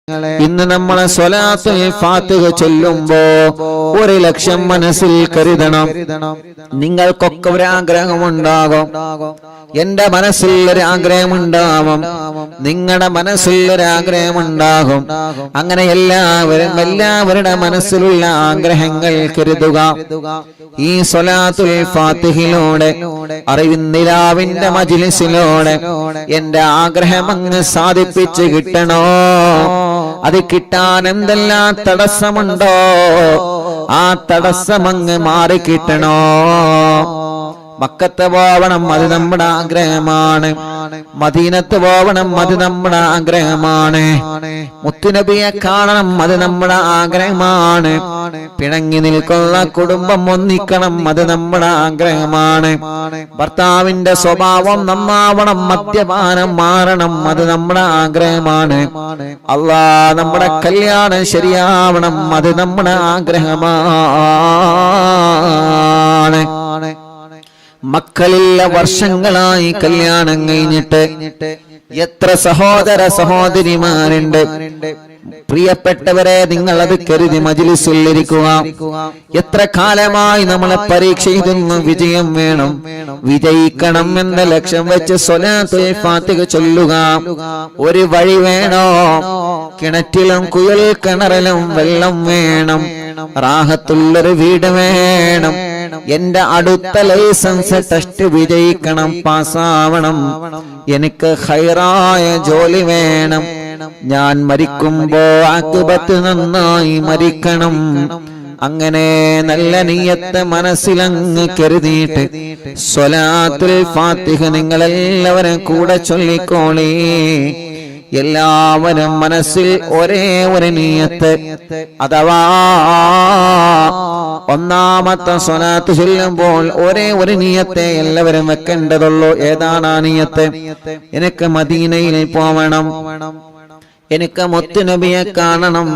ഇന്ന് നമ്മളെ സ്വലാത്തുൽ ഫാത്തിഹ ചൊല്ലുമ്പോ 1,00,000 മനസ്സിൽ കരുതണം. നിങ്ങൾക്കൊക്കെ ഒരു ആഗ്രഹമുണ്ടാകും. എന്റെ മനസ്സിൽ ഒരു ആഗ്രഹമുണ്ടാകും, നിങ്ങളുടെ മനസ്സിൽ ഒരു ആഗ്രഹമുണ്ടാകും. അങ്ങനെ എല്ലാവരുടെ മനസ്സിലുള്ള ആഗ്രഹങ്ങൾ കരുതുക. ഈ സ്വലാത്തുൽ ഫാത്തിഹിലൂടെ അറിവിന്ദിലാവിന്റെ മജ്ലിസിലൂടെ എന്റെ ആഗ്രഹം അങ്ങ് സാധിപ്പിച്ച് കിട്ടണോ? അത് കിട്ടാൻ എന്തെല്ലാം തടസ്സമുണ്ടോ ആ തടസ്സമങ്ങ് മാറിക്കിട്ടണോ? മക്കത്ത് പോവണം, അത് നമ്മുടെ ആഗ്രഹമാണ്. മദീനത്ത് പോവണം, അത് നമ്മുടെ ആഗ്രഹമാണ്. മുത്തുനബിയെ കാണണം, അത് നമ്മുടെ ആഗ്രഹമാണ്. പിണങ്ങി നിൽക്കുന്ന കുടുംബം ഒന്നിക്കണം, അത് നമ്മുടെ ആഗ്രഹമാണ്. ഭർത്താവിന്റെ സ്വഭാവം നന്നാവണം, മദ്യപാനം മാറണം, അത് നമ്മുടെ ആഗ്രഹമാണ്. അല്ലാഹ് നമ്മുടെ കല്യാണം ശരിയാവണം, അത് നമ്മുടെ ആഗ്രഹമാണ്. മക്കളില്ല വർഷങ്ങളായി കല്യാണം കഴിഞ്ഞിട്ട് എത്ര സഹോദര സഹോദരിമാരുണ്ട്. പ്രിയപ്പെട്ടവരെ, നിങ്ങൾ അത് കരുതി മജ്ലിസിൽ ഇരിക്കുക. എത്ര കാലമായി നമ്മളെ പരീക്ഷ എഴുതുന്നു, വിജയം വേണം, വിജയിക്കണം എന്ന ലക്ഷ്യം വെച്ച് സ്വലാത്തുൽ ഫാത്തിഹ ചൊല്ലുക. ഒരു വഴി വേണോ? കിണറ്റിലും കുഴൽ കിണറിലും വെള്ളം വേണം, റാഹത്തുള്ളൊരു വീട് വേണം. എന്റെ അടുത്ത ലൈസൻസ് ടെസ്റ്റ് വിജയിക്കണം, പാസ്സാവണം. എനിക്ക് ഖൈറായ ജോലി വേണം. ഞാൻ മരിക്കുമ്പോ ആഖിബത്ത് നന്നായി മരിക്കണം. അങ്ങനെ നല്ല നിയ്യത്ത് മനസ്സിലങ്ങ് കരുതിയിട്ട് സ്വലാത്തുൽ ഫാത്തിഹ നിങ്ങളെല്ലാവരും കൂടെ ചൊല്ലിക്കോളി. എല്ലാവരും മനസ്സിൽ ഒരേ ഒരു നിയ്യത്ത്, അഥവാ ഒന്നാമത്തെ സ്വലാത്ത് ചൊല്ലുമ്പോൾ ഒരേ ഒരു നിയ്യത്തെ എല്ലാവരും വെക്കേണ്ടതുള്ളൂ. ഏതാണ് ആ നിയ്യത്ത്? എനിക്ക് മദീനയിൽ പോവണം, എനിക്ക് മുത്തുനബിയെ കാണണം,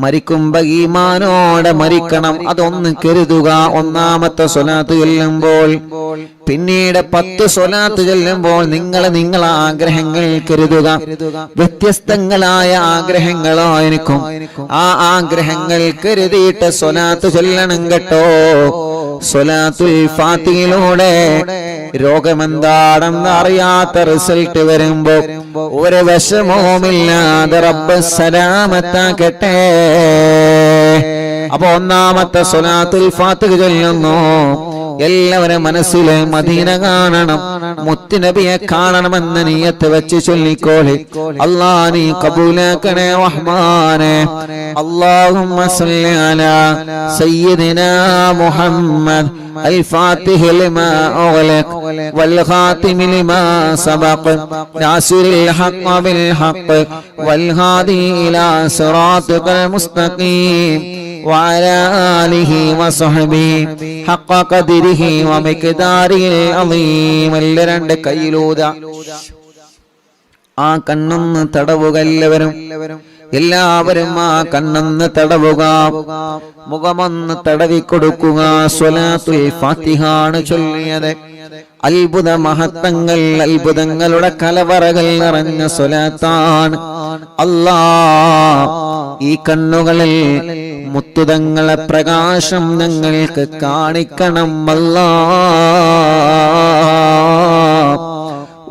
മരിക്കുമ്പോ ഈമാനോടെ മരിക്കണം. അതൊന്ന് കരുതുക ഒന്നാമത്തെ സ്വലാത്ത് ചൊല്ലുമ്പോൾ. പിന്നീട് 10 സ്വലാത്ത് ചൊല്ലുമ്പോൾ നിങ്ങളെ ആഗ്രഹങ്ങൾ കരുതുക. വ്യത്യസ്തങ്ങളായ ആഗ്രഹങ്ങളായിരിക്കും. ആ ആഗ്രഹങ്ങൾ കരുതിയിട്ട് സ്വലാത്ത് ചൊല്ലണം കേട്ടോ. സ്വലാത്തുൽ ഫാത്തിഹയിലൂടെ രോഗമെന്താണെന്ന് അറിയാത്ത റിസൾട്ട് വരുമ്പോ ഒരു വിഷമവുമില്ലാതെ റബ്ബ് സലാമത്താക്കട്ടെ. അപ്പൊ ഒന്നാമത്തെ സ്വലാത്തുൽ ഫാത്തിഹ ചൊല്ലുന്നു. എല്ലാവരും മനസ്സിലെ മദീന കാണണം, മുത്തുനബിയെ കാണണമെന്ന് നിയ്യത്ത് വെച്ച് ചൊല്ലിക്കോളി. അല്ലാഹ് നീ കബൂലാക്കണേ റഹ്മാനെ. അല്ലാഹുമ്മ സ്വല്ലി അലാ സയ്യിദിനാ മുഹമ്മദ് الفاتح لما أغلق والخاتم لما سبق ناصر الحق بالحق والهادي إلى صراطك المستقيم وعلى آله وصحبه حق قدره ومقداره العظيم. രണ്ട് കൈയിലൂത ആ കണ്ണൊന്ന് തടവുക. എല്ലാവരും ആ കണ്ണൊന്ന് തടവുക, മുഖമൊന്ന് തടവിക്കൊടുക്കുക. സ്വലാത്തുൽ ഫാത്തിഹാണ് ചൊല്ലിയത്. അത്ഭുത മഹത്വങ്ങൾ, അത്ഭുതങ്ങളുടെ കലവറകൾ നിറഞ്ഞ സ്വലാത്താണ്. അല്ലാഹ് ഈ കണ്ണുകളിൽ മുത്തുതങ്ങളെ പ്രകാശം ഞങ്ങൾക്ക് കാണിക്കണം. അല്ലാഹ്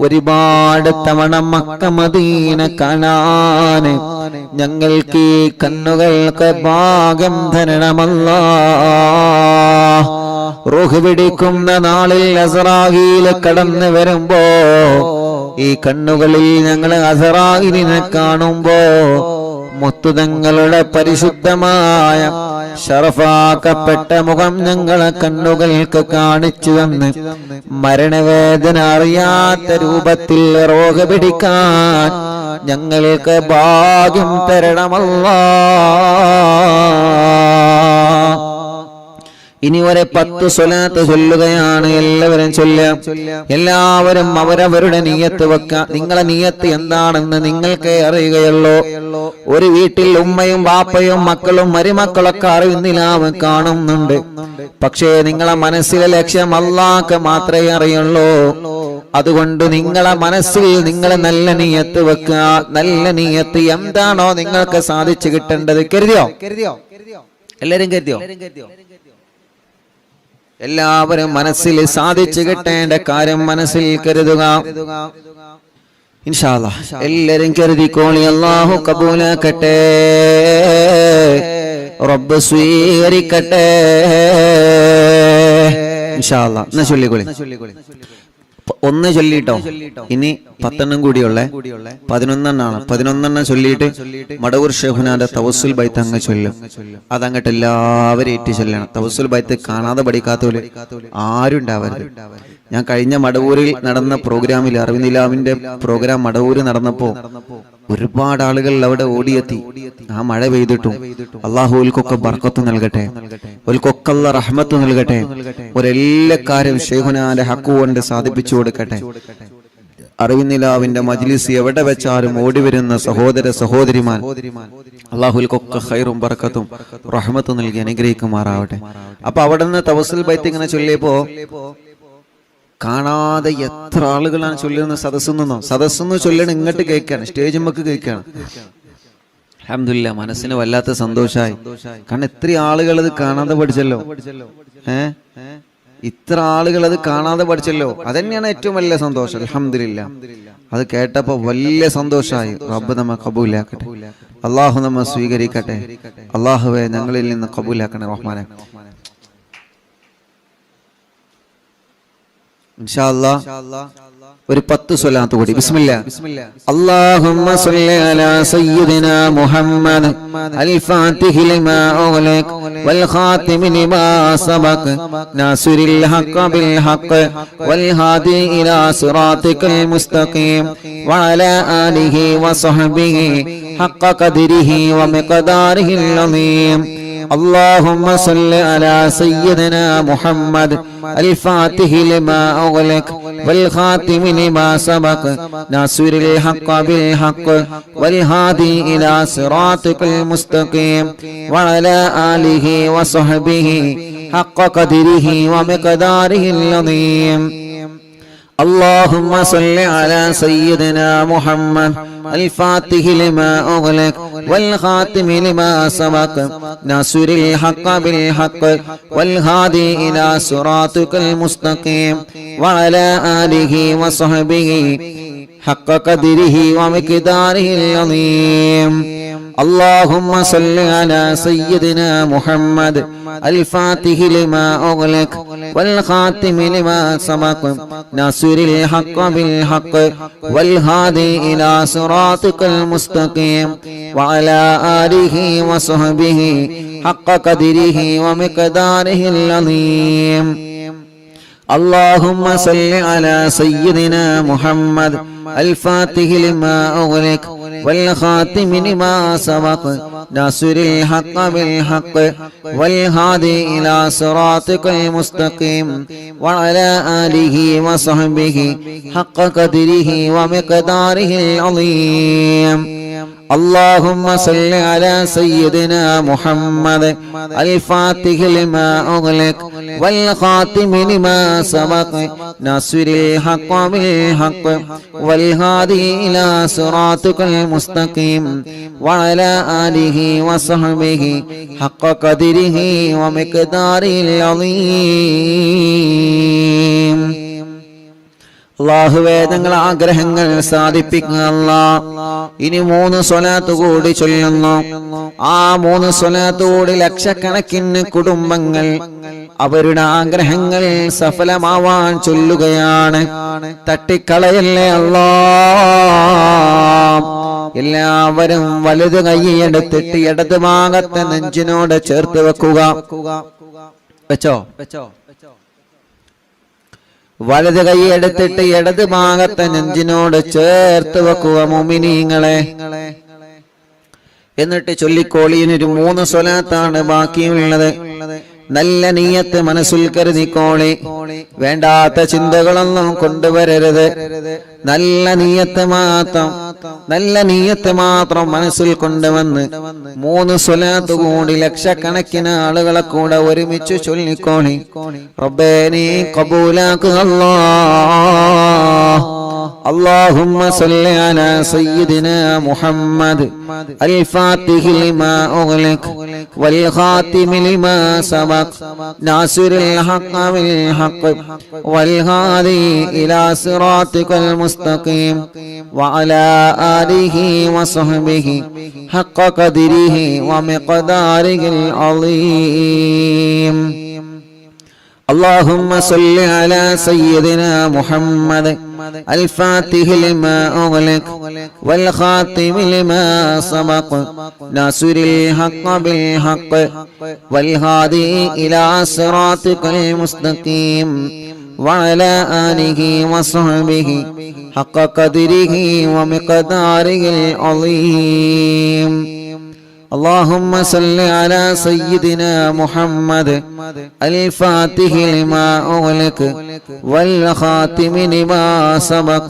ഒരുപാട് തവണ മക്ക മദീന കാണാൻ ഞങ്ങൾക്ക് ഈ കണ്ണുകൾക്ക് ഭാഗ്യം തരണമല്ലാഹ്. റൂഹ് പിടിക്കുന്ന നാളിൽ അസ്റായീൽ കടന്നു വരുമ്പോ ഈ കണ്ണുകളിൽ ഞങ്ങൾ അസ്റായീലിനെ കാണുമ്പോ മുത്തുതങ്ങളുടെ പരിശുദ്ധമായ ശറഫാക്കപ്പെട്ട മുഖം ഞങ്ങളെ കണ്ണുകൾക്ക് കാണിച്ചു തന്ന് മരണവേദന അറിയാത്ത രൂപത്തിൽ റോഗ പിടിക്കാൻ ഞങ്ങൾക്ക് ഭാഗ്യം തരണമല്ലാഹ്. ഇനി ഒരു 10 സ്വലാത്ത് ചൊല്ലുകയാണ്. എല്ലാവരും ചൊല്ലാം. എല്ലാവരും അവരവരുടെ നിയ്യത്ത് വെക്കുക. നിങ്ങളെ നിയ്യത്ത് എന്താണെന്ന് നിങ്ങൾക്കേ അറിയുകയുള്ളൂ. ഒരു വീട്ടിൽ ഉമ്മയും ബാപ്പയും മക്കളും മരുമക്കളൊക്കെ അറിവിന്നിലാവ് കാണുന്നുണ്ട്. പക്ഷേ നിങ്ങളെ മനസ്സിലെ ലക്ഷ്യം അല്ലാഹ്ക്ക് മാത്രമേ അറിയുള്ളൂ. അതുകൊണ്ട് നിങ്ങളെ മനസ്സിൽ നിങ്ങൾ നല്ല നിയത്ത് വെക്കുക. നല്ല നിയത്ത് എന്താണോ നിങ്ങൾക്ക് സാധിച്ചു കിട്ടേണ്ടത് കരുതിയോ? എല്ലാരും കരുതിയോ? എല്ലാവരും മനസ്സിൽ സാധിച്ചു കിട്ടേണ്ട കാര്യം മനസ്സിൽ കരുതുക. ഇൻഷാ അല്ലാഹ് എല്ലാരും കരുതിക്കോളി. അല്ലാഹു കബൂലാക്കട്ടെ, റബ്ബ് സ്വീകരിക്കട്ടെ. ഇൻഷാ അല്ലാഹ് എന്നാ ചൊല്ലിക്കോളി. ഒന്ന് ചൊല്ലിട്ടോ, ഇനി 10 കൂടിയുള്ളേ, 11 11 ചൊല്ലിയിട്ട് മടവൂർ ഷെഹുനാന്റെ തവസ്സുൽ ബൈത്ത് അങ്ങ് ചൊല്ലും. അതങ്ങട്ട് എല്ലാവരും ഏറ്റി ചൊല്ലണം. തവസ്സുൽ ബൈത്ത് കാണാതെ പഠിക്കാത്തവര് ആരും ഉണ്ടാവരുത്. ഞാൻ കഴിഞ്ഞ മടവൂരിൽ നടന്ന പ്രോഗ്രാമിൽ അറിവിനിലാവിന്റെ പ്രോഗ്രാം മടവൂര് നടന്നപ്പോ ഒരുപാട് ആളുകൾ അവിടെ ഓടിയെത്തി. ആ മഴ പെയ്തിട്ടും അള്ളാഹുൽക്കൊക്കെ ബർക്കത്ത് നൽകട്ടെ, ഓൽക്കൊക്കെ അല്ലാഹ് റഹ്മത്ത് നൽകട്ടെ. ഒരെല്ലാ കാര്യം ഷെയ്ഖുനാന്റെ ഹക്ക് കൊണ്ട് സാധിപ്പിച്ചു കൊടുക്കട്ടെ. അറിവിനിലാവിന്റെ മജ്ലിസ് എവിടെ വെച്ചാലും ഓടി വരുന്ന സഹോദര സഹോദരിമാർ അള്ളാഹുൽക്കൊക്കെ ഖൈറും ബർക്കത്തും റഹ്മത്തും നൽകി അനുഗ്രഹിക്കുമാറാവട്ടെ. അപ്പൊ അവിടെ നിന്ന് തവസ്സുൽ ബൈത്ത് ഇങ്ങനെ ചൊല്ലിയപ്പോ കാണാതെ എത്ര ആളുകളാണ് ചൊല്ലുന്ന സദസ്സെന്ന് ചൊല്ലണം. ഇങ്ങോട്ട് കേൾക്കാണ്, സ്റ്റേജ് നമുക്ക് കേൾക്കാണ്. അൽഹംദുലില്ലാഹ് മനസ്സിന് വല്ലാത്ത സന്തോഷമായി. കാരണം ഇത്ര ആളുകൾ അത് കാണാതെ പഠിച്ചല്ലോ. ഇത്ര ആളുകൾ അത് കാണാതെ പഠിച്ചല്ലോ. അതന്നെയാണ് ഏറ്റവും വലിയ സന്തോഷം. അൽഹംദുലില്ലാഹ് അത് കേട്ടപ്പോ വലിയ സന്തോഷമായി. റബ്ബ് നമ്മെ കബൂലാക്കട്ടെ, അള്ളാഹു നമ്മെ സ്വീകരിക്കട്ടെ. അള്ളാഹുവെ ഞങ്ങളിൽ നിന്ന് കബൂലാക്കണേ റഹ്മാനെ. ഇൻഷാ അല്ലാഹ് ഒരു 10 സ്വലാത്ത് കൂടി. ബിസ്മില്ലാ. അല്ലാഹുമ്മ സ്വല്ലി അലാ സയ്യിദിനാ മുഹമ്മദ് അൽ ഫാത്തിഹി ലിമാ ഉഗ്ലിഖ് വൽ ഖാതിമി ലിമാ സബഖ് നാസിറിൽ ഹഖ് ബിൽ ഹഖ് വൽ ഹാദി ഇലാ സിറാത്തിക്കൽ മുസ്തഖീം വഅലാ ആലിഹി വസഹ്ബിഹി ഹഖ് ഖദ്രിഹി വമിഖ്ദാരിഹിൽ അളീം. اللهم صل على سيدنا محمد الفاتح لما أغلق والخاتم لما سبق ناصر الحق بالحق والهادي إلى صراطك المستقيم وعلى آله وصحبه حق قدره ومقداره العظيم. اللهم صل على سيدنا محمد الفاتح لما أغلق والخاتم لما سبق ناصر الحق بالحق والهادي إلى صراطك المستقيم وعلى آله وصحبه حق قدره ومقداره العظيم. اللهم صل على سيدنا محمد الفاتح لما أغلق والخاتم لما سبق ناصر الحق بالحق والهادي إلى صراطك المستقيم وعلى آله وصحبه حق قدره ومقداره العظيم. اللهم صل على سيدنا محمد الفاتح لما أغلق والخاتم لما سبق ناصر الحق بالحق والهادي إلى صراطك المستقيم وعلى آله وصحبه حق قدره ومقداره العظيم. اللهم صل على سيدنا محمد الفاتح لما أغلق والخاتم لما سبق ناصر الحق بالحق والهادي إلى صراطك المستقيم وعلى آله وصحبه حق قدره ومقداره العظيم. അല്ലാഹുവേ ഞങ്ങളെ ആഗ്രഹങ്ങൾ സാധിപ്പിക്കുക അല്ലാഹ്. ഇനി 3 സ്വലാത്ത് കൂടി ചൊല്ലുന്നു. ആ 3 സ്വലാത്ത് കൂടി ലക്ഷക്കണക്കിന് കുടുംബങ്ങൾ അവരുടെ ആഗ്രഹങ്ങൾ സഫലമാവാൻ ചൊല്ലുകയാണ്. തട്ടിക്കളയല്ലേ അല്ലാഹ്. എല്ലാവരും വലത് കൈയെടുത്തിട്ട് ഇടത് ഭാഗത്തെ നെഞ്ചിനോട് ചേർത്ത് വെക്കുക. വെച്ചോ? വലത് കൈ എടുത്തിട്ട് ഇടത് ഭാഗത്തെ നെഞ്ചിനോട് ചേർത്ത് വെക്കുക മുഅ്മിനീങ്ങളെ. എന്നിട്ട് ചൊല്ലിക്കോളിയിനൊരു 3 സ്വലാത്താണ് ബാക്കിയുള്ളത്. നല്ല നീയത്ത് മനസ്സിൽ കരുതിക്കോളി. വേണ്ടാത്ത ചിന്തകളൊന്നും കൊണ്ടുവരരുത്. നല്ല നീയത്ത് മാത്രം മനസ്സിൽ കൊണ്ടുവന്ന് 3 സ്വലാത്ത് കൂടി ലക്ഷക്കണക്കിന് ആളുകളെ കൂടെ ഒരുമിച്ച് ചൊല്ലിക്കോളി. റബ്ബേ നീ ഖബൂലാക്കുക അല്ലാഹ്. اللهم صل على سيدنا محمد الفاتح لما أغلق والخاتم لما سبق ناصر الحق بالحق والهادي إلى صراطك المستقيم وعلى آله وصحبه حق قدره ومقداره العظيم. اللهم صل على سيدنا محمد الفاتح لما أغلق والخاتم لما سبق ناصر الحق بالحق والهادي إلى صراطك المستقيم وعلى آله وصحبه حق قدره ومقداره العظيم. اللهم صل على سيدنا محمد الفاتح لما أغلق والخاتم لما سبق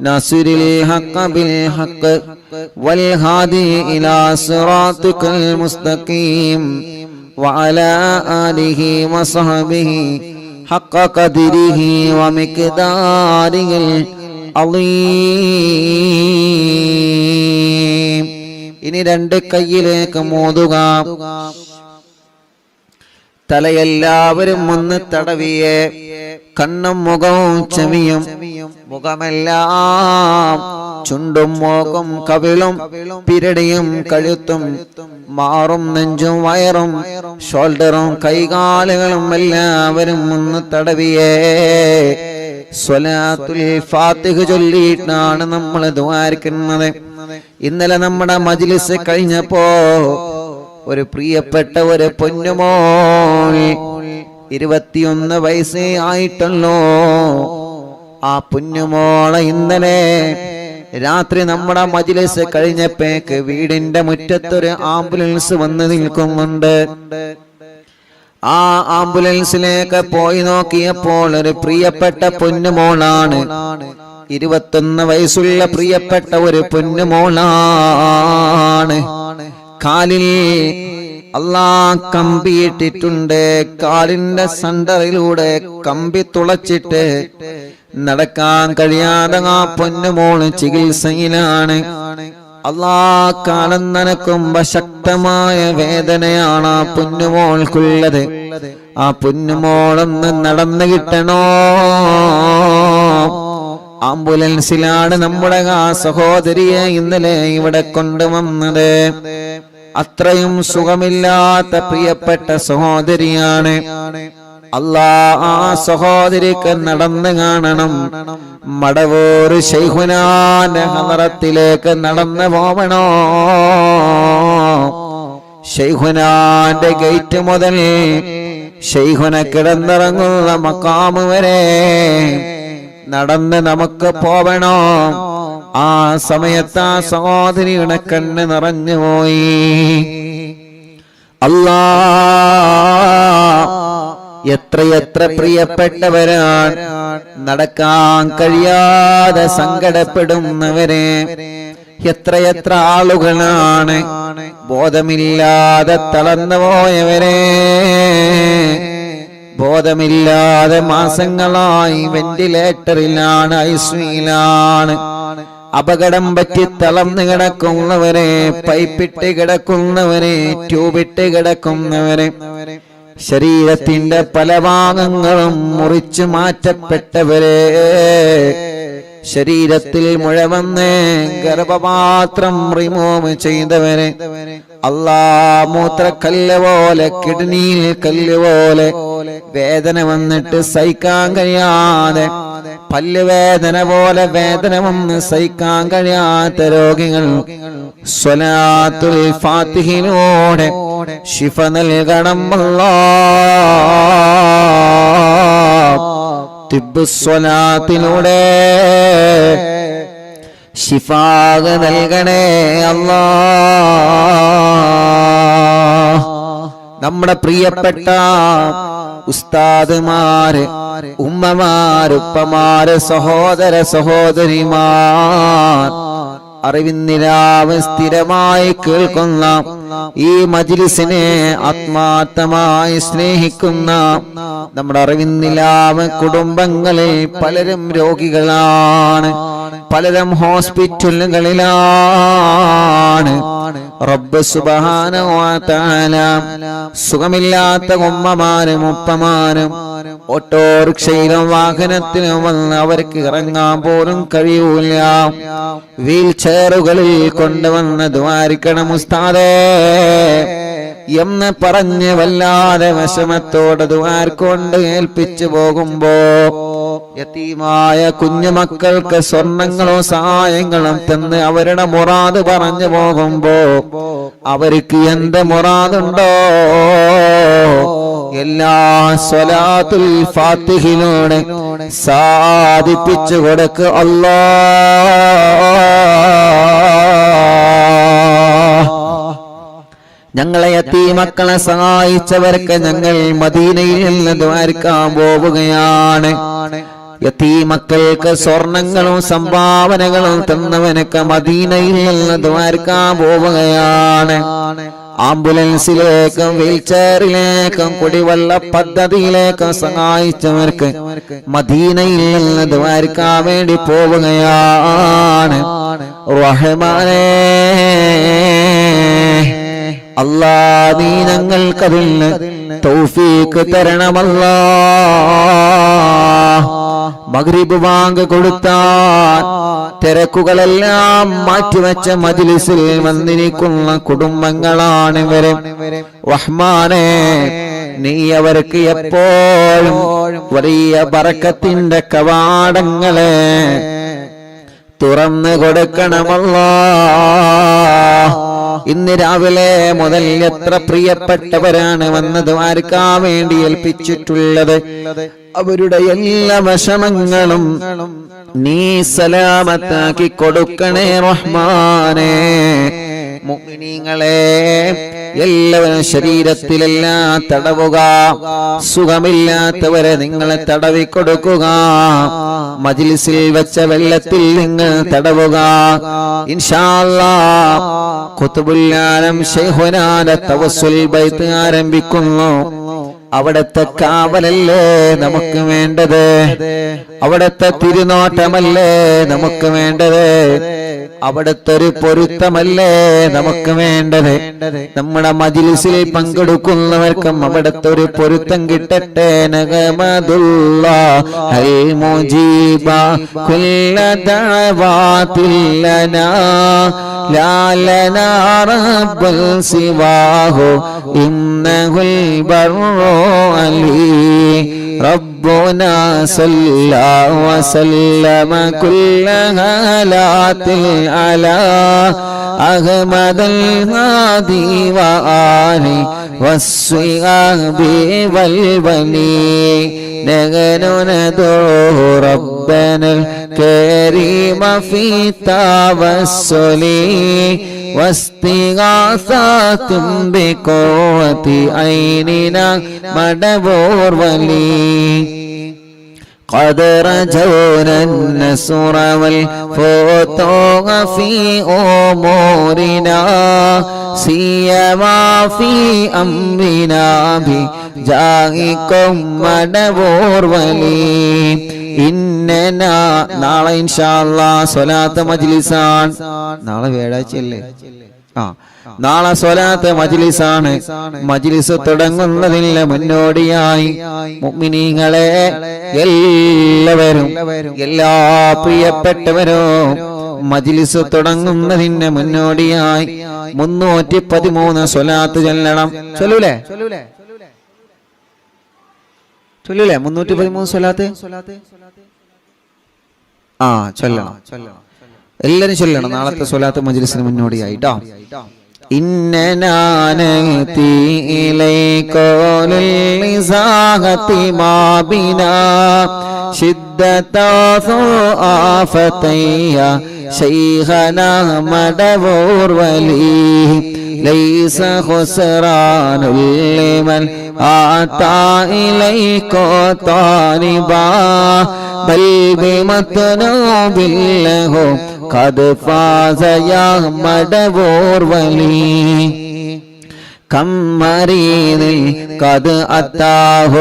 ناصر الحق بالحق والهادي إلى صراطك المستقيم وعلى آله وصحبه حق قدره ومقداره العظيم. ഇനി 2 കൈയിലേക്ക് മോതുക. തലയെല്ലാവരും ഒന്ന് തടവിയേ. കണ്ണും മുഖവും ചെവിയും മുഖമെല്ലാം ചുണ്ടും മൂക്കും കവിളും പിരടിയും കഴുത്തും മാറും നെഞ്ചും വയറും ഷോൾഡറും കൈകാലുകളും എല്ലാവരും ഒന്ന് തടവിയേ. സ്വലാത്തുൽ ഫാത്തിഹ ചൊല്ലിയിട്ടാണ് നമ്മൾ ദുആരിക്കുന്നത്. ഇന്നലെ നമ്മുടെ മജ്ലിസ് കഴിഞ്ഞപ്പോ ഒരു പ്രിയപ്പെട്ട ഒരു പൊന്നുമോൾ 21 വയസ്സേ ആയിട്ടുള്ളൂ. ആ പൊന്നുമോളെ ഇന്നലെ രാത്രി നമ്മുടെ മജ്ലിസ് കഴിഞ്ഞപ്പോഴേക്ക് വീടിന്റെ മുറ്റത്തൊരു ആംബുലൻസ് വന്ന് നിൽക്കുന്നുണ്ട്. ആ ആംബുലൻസിലേക്ക് പോയി നോക്കിയപ്പോൾ ഒരു പ്രിയപ്പെട്ട പൊന്നുമോളാണ്. 21 വയസ്സുള്ള പ്രിയപ്പെട്ട ഒരു പൊന്നുമോളാണ്. കാലിൽ അല്ലാഹ് കമ്പിയിട്ടിട്ടുണ്ട്. കാലിന്റെ സെന്ററിലൂടെ കമ്പി തുളച്ചിട്ട് നടക്കാൻ കഴിയാതെ ആ പൊന്നുമോള് ചികിത്സയിലാണ്. അല്ലാഹ് കാലം നനക്കുമ്പോ ശക്തമായ വേദനയാണ് ആ പൊന്നുമോൾക്കുള്ളത്. ആ പൊന്നുമോളൊന്ന് നടന്നു കിട്ടണോ. ആംബുലൻസിലാണ് നമ്മുടെ ആ സഹോദരിയെ ഇന്നലെ ഇവിടെ കൊണ്ടുവന്നത്. അത്രയും സുഖമില്ലാത്ത പ്രിയപ്പെട്ട സഹോദരിയാണ്. അല്ലാഹ് ആ സഹോദരിക്ക് നടന്നു കാണണം. മടവൂർ ശൈഖുനാന്റെ ഹളറത്തിലേക്ക് നടന്നു പോവണോ. ശൈഖുനാന്റെ ഗേറ്റ് മുതൽ ശൈഖുന കിടന്നിറങ്ങുന്ന മഖാമ് വരെ നടന്ന് നമുക്ക് പോവണോ. ആ സമയത്ത് ആ സഹോദരിയുടെ കണ്ണ് നിറഞ്ഞുപോയി. അല്ലാഹ് എത്രയെത്ര പ്രിയപ്പെട്ടവരാണ് നടക്കാൻ കഴിയാതെ സങ്കടപ്പെടുന്നവരെ. എത്രയെത്ര ആളുകളാണ് ബോധമില്ലാതെ തളർന്നു പോയവരെ. ബോധമില്ലാതെ മാസങ്ങളായി വെന്റിലേറ്ററിലാണ്, ഐസിയുലാണ്. അപകടം പറ്റി തളർന്നു കിടക്കുന്നവരെ, പൈപ്പിട്ട് കിടക്കുന്നവരെ, ട്യൂബിട്ട് കിടക്കുന്നവരെ, ശരീരത്തിന്റെ പല ഭാഗങ്ങളും മുറിച്ചു മാറ്റപ്പെട്ടവരെ, ശരീരത്തിൽ മുഴ വന്ന് ഗർഭപാത്രം റിമൂവ് ചെയ്തവരെ, അല്ലാഹ് മൂത്രക്കല്ല് പോലെ, കിഡ്നിയിൽ കല്ല് പോലെ വേദന വന്നിട്ട് സഹിക്കാൻ കഴിയാതെ, പല്ലുവേദന പോലെ വേദന വന്ന് സഹിക്കാൻ കഴിയാത്ത രോഗികൾ സ്വലാത്തുൽ ഫാത്തിഹിലൂടെ ശിഫ നൽകണം അല്ലാഹ്. തിബ്ബുസ്വലാത്തിലൂടെ ശിഫാ നൽകണേ അല്ലാഹ്. നമ്മുടെ പ്രിയപ്പെട്ട ഉസ്താദുമാര്, ഉമ്മമാര്, ഉപ്പമാര്, സഹോദര സഹോദരിമാർ, അറിവിന്നിലാവ് സ്ഥിരമായി കേൾക്കുന്ന ഈ മജ്ലിസിനെ ആത്മാർത്ഥമായി സ്നേഹിക്കുന്ന നമ്മുടെ അറിവിന്നിലാവ് കുടുംബങ്ങളിൽ പലരും രോഗികളാണ്, പലരും ഹോസ്പിറ്റലുകളിലാണ്. റബ്ബ് സുബ്ഹാനഹു വ തആല സുഖമില്ലാത്ത ഉമ്മമാരും ഉപ്പമാരും ഓട്ടോറിക്ഷയിലും വാഹനത്തിലും വന്ന് അവർക്ക് ഇറങ്ങാൻ പോലും കഴിയൂല, വീൽ ചെയറുകളിൽ കൊണ്ടുവന്ന് ദ്വാരിക്കണം ഉസ്താദേ എന്ന് പറഞ്ഞ് വല്ലാതെ വിഷമത്തോടെ ദ്വാർക്കൊണ്ട് ഏൽപ്പിച്ചു പോകുമ്പോ യതീമായ കുഞ്ഞുമക്കൾക്ക് സ്വർണങ്ങളോ സഹായങ്ങളും തന്ന് അവരുടെ മുറാദ് പറഞ്ഞു പോകുമ്പോ അവർക്ക് എന്ത് മുറാദുണ്ടോ എല്ലാ സ്വലാത്തുൽ ഫാത്തിഹിലൂടെ സാധിപ്പിച്ചു കൊടുക്ക് അല്ലാഹ്. ഞങ്ങളെ യതീമക്കളെ സഹായിച്ചവർക്ക് ഞങ്ങൾ മദീനയിൽ നിന്ന് ദ്വാരക്കാൻ പോവുകയാണ്. യതീമക്കൾക്ക് സ്വർണങ്ങളും സംഭാവനകളും തന്നവനൊക്കെ മദീനയിൽ നിന്ന് ദ്വാരക്കാൻ പോവുകയാണ്. ആംബുലൻസിലേക്കും വീൽചെയറിലേക്കും കുടിവെള്ള പദ്ധതിയിലേക്കും സഹായിച്ചവർക്ക് മദീനയിൽ നിന്ന് ദ്വാരക്കാൻ വേണ്ടി പോവുകയാണ്. റഹ്മാനേ അല്ലാ, നീ ഞങ്ങൾക്കതിന് തൗഫീഖ് തരണമല്ലാ. മഗ്രിബ് ബാങ്ക് കൊടുത്താൽ തിരക്കുകളെല്ലാം മാറ്റിവെച്ച മജ്ലിസിൽ വന്നിരിക്കുന്ന കുടുംബങ്ങളാണ് ഇവര്. റഹ്മാനേ, നീ അവർക്ക് എപ്പോഴും വലിയ ബറക്കത്തിന്റെ കവാടങ്ങളെ തുറന്നു കൊടുക്കണമല്ലാ. ഇന്ന് രാവിലെ മുതൽ എത്ര പ്രിയപ്പെട്ടവരാണ് വന്ന് ദ്വാരക്കാൻ വേണ്ടി ഏൽപ്പിച്ചിട്ടുള്ളത്. അവരുടെ എല്ലാ വിഷമങ്ങളും നീ സലാമത്താക്കി കൊടുക്കണേ റഹ്മാനേ. മുഅ്മിനീങ്ങളെ എല്ലാവരും ശരീരത്തിലെല്ലാം തടവുക, സുഖമില്ലാത്തവരെ നിങ്ങൾ തടവി കൊടുക്കുക, മജ്ലിസിൽ വെച്ച വെള്ളത്തിൽ നിങ്ങൾ തടവുക. ഇൻഷാ അല്ലാഹ് ഖുത്ബുൽ ആലം ശൈഖുനാന്റെ തവസ്സുൽ ബൈത്ത് ആരംഭിക്കുന്നു. അവിടത്തെ കാവലല്ലേ നമുക്ക് വേണ്ടത്, അവിടത്തെ തിരുനോട്ടമല്ലേ നമുക്ക് വേണ്ടത്, അവിടത്തെ ഒരു പൊരുത്തമല്ലേ നമുക്ക് വേണ്ടത്. നമ്മുടെ മജ്ലിസിൽ പങ്കെടുക്കുന്നവർക്കും അവിടത്തെ ഒരു പൊരുത്തം കിട്ടട്ടെ. നഗമദുല്ലാഹൽ മുജീബ കുല്ല ദഅവാതിൽ ലനാ ലാ ലനാ റബ്ബുൽ സിവാഹു ഇന്നഹുൽ ബർറു അലി ربنا صلى وسلم كل هالات على أحمد الهادي وآله والصحاب والولي نحن ندعو ربنا الكريم في التوسل واستغاثة بقوة عيننا مدبور ولي قد رجونا النصر والفتوح في أمورنا سيما في أمرنا بجاهكم مدبور ولي ഇന്നനാ. നാളെ ഇൻഷാ അല്ലാഹ് സ്വലാത്ത് മജ്ലിസാണ്. നാളെ വ്യാഴാഴ്ചയല്ലേ? നാളെ സ്വലാത്ത് മജ്ലിസാണ്. മജ്ലിസ് തുടങ്ങുന്നതിന് മുന്നോടിയായി മുഅ്മിനീങ്ങളെ എല്ലാവരും, എല്ലാ പ്രിയപ്പെട്ടവരും മജ്ലിസ് തുടങ്ങുന്നതിന് മുന്നോടിയായി 313 സ്വലാത്ത് ചൊല്ലണം. ചൊല്ലൂലേ? 313 സ്വലാത്ത് ചൊല്ലണം. എല്ലാരും ചൊല്ലണം നാളത്തെ സ്വലാത്ത് മജ്ലിസിന് മുന്നോടിയായിട്ടോ. ഇന്നനാനതി ഇലൈകോലിൽ ഇസാഹതി മാബിനാ ശിദ്ദതാസു ആഫതയ്യ ശൈഖനാ മദവൂർ വലി ليس خسران لمن آتى إليك طالبا بل بمطلوب له قد فاز يا مدبور ولي كم مريض قد أتاه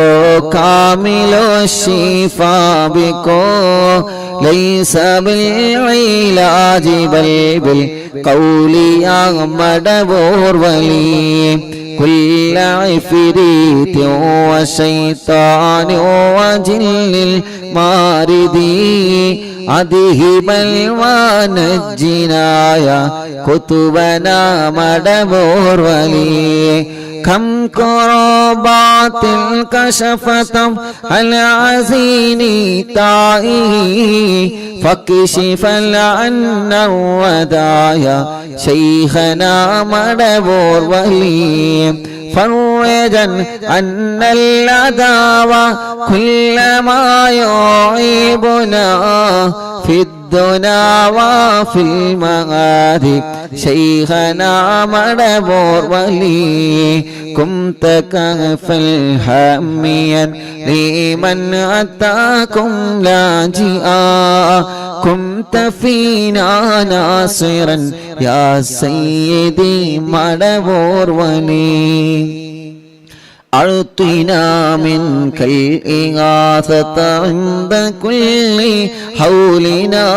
كامل الشفاء بكو ليس بالعلاج بل بالقول يا مدبور ولي كل عفريت وشيطان وجن الماردي أذهبا ونجنا يا كتبنا مدبور ولي كم كربات كشفت العزين طائه فكشف عنا الودايا شيخنا مدبور ولي فرجا أن العداوة كل ما يعيبنا في الدنا وفي المغاد شيخنا مدبور ولي كنت كهفا هاميا لمن أتاكم لاجئا كنت فينا ناصرا يا سيدي مدبور ولي أعطنا منك الإغاثة عند كل حولنا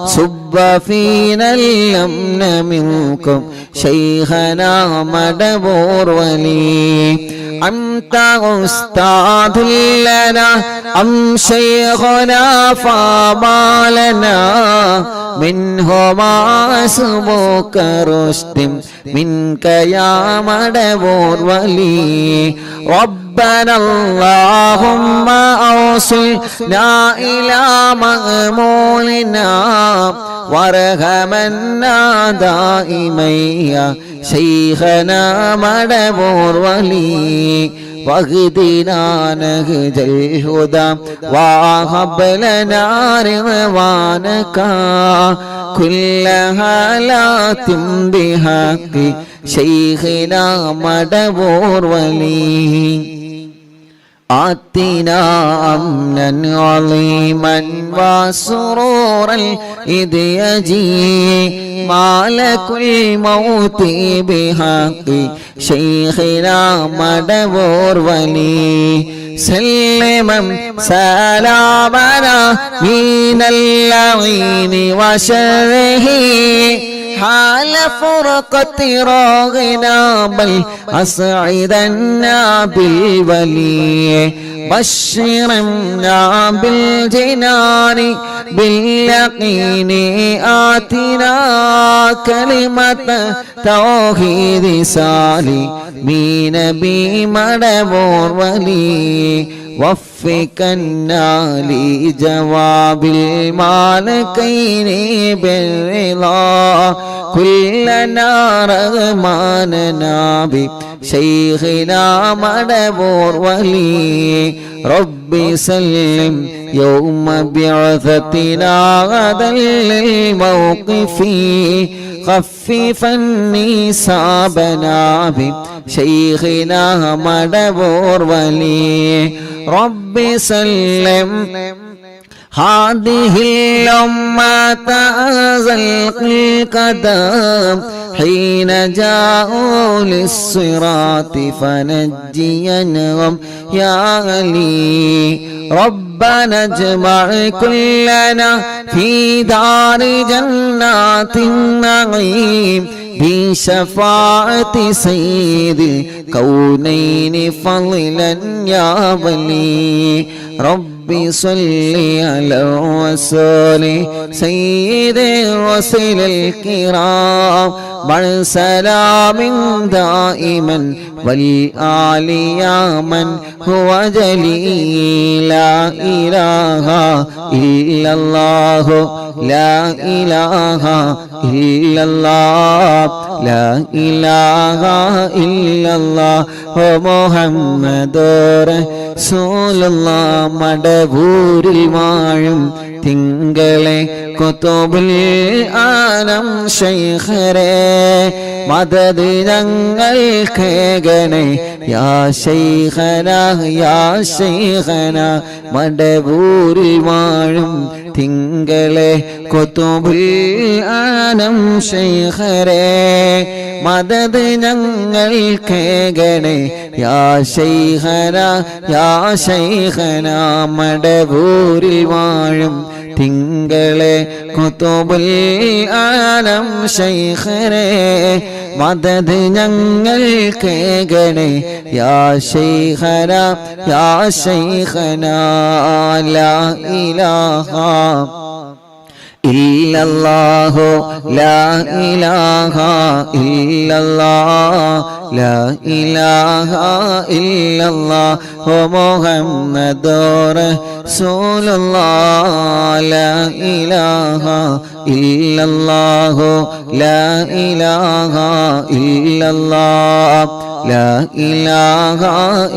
صب فينا الأمن منكم شيخنا مدبور ولي أنت أستاذ لنا أم شيخنا فما لنا منهما أسبوك رشد منك يا مدبور ولي ربنا اللهم أوصلنا إلى مأمولنا وارحمنا دائما يا شيخنا مدبور ولي واهدنا نهج الهدى وهب لنا رضوانك كل حالات بحق شيخنا مدبور ولي آتنا أمنا عظيما وسرورا إذ يجي مالك الموت بحق شيخنا مدبور ولي سلما سلامنا من اللعين وشره حال فرقة راغنا بل أسعدنا بالولي بشرنا بالجنان باليقين آتنا كلمة توحيد سالمين بمدبور ولي وفقنا لجواب المالكين بالرضا كلنا رغماننا بشيخنا مدبور ولي ربي سلم يوم بعثتنا غدا للموقف خففا نسابنا بشيخنا مدبور ولي ربي سلم هذه الأمة أزلق القدم حين جاءوا للصراط فنجينهم يا علي ربنا اجمع كلنا في دار جنات النعيم بشفاعة سيد الكونين فضلا يا ولي ربي صل على رسول سيد الرسل الكرام مع سلام دائما والآل يا من هو جليل لا إله إلا الله لا إله إلا الله لا إله إلا الله محمد رسول الله മടവൂരിൽ വാഴും തിങ്കളെ കുതുബുൽ ആലം ശൈഖരേ മദദ് ഞങ്ങൾക്കേകണേ യാ ശൈഖനാ യാ ശൈഖനാ മടവൂരിൽ വാഴും തിങ്കളെ കുതുബുൽ ആലം ശൈഖരേ മദദ് ഞങ്ങൾക്കേകണേ യാ ശൈഖനാ യാ ശൈഖനാ മടവൂരിൽ വാഴും തിങ്കളെ കുതുബുൽ ആലം ശൈഖരേ മദദ് ഞങ്ങൾക്കേകണേ യാ ശൈഖനാ യാ ശൈഖനാ ലാ ഇലാഹ ഇല്ലല്ലാഹു ലാ ഇലാഹ ഇല്ലല്ലാഹ് ലാ ഇലാഹ ഇല്ലല്ലാഹു മുഹമ്മദുർ റസൂലുള്ളാഹ് ലാ ഇലാഹ ഇല്ലല്ലാഹു ലാ ഇലാഹ ഇല്ലല്ലാഹ് ലാ ഇലാഹ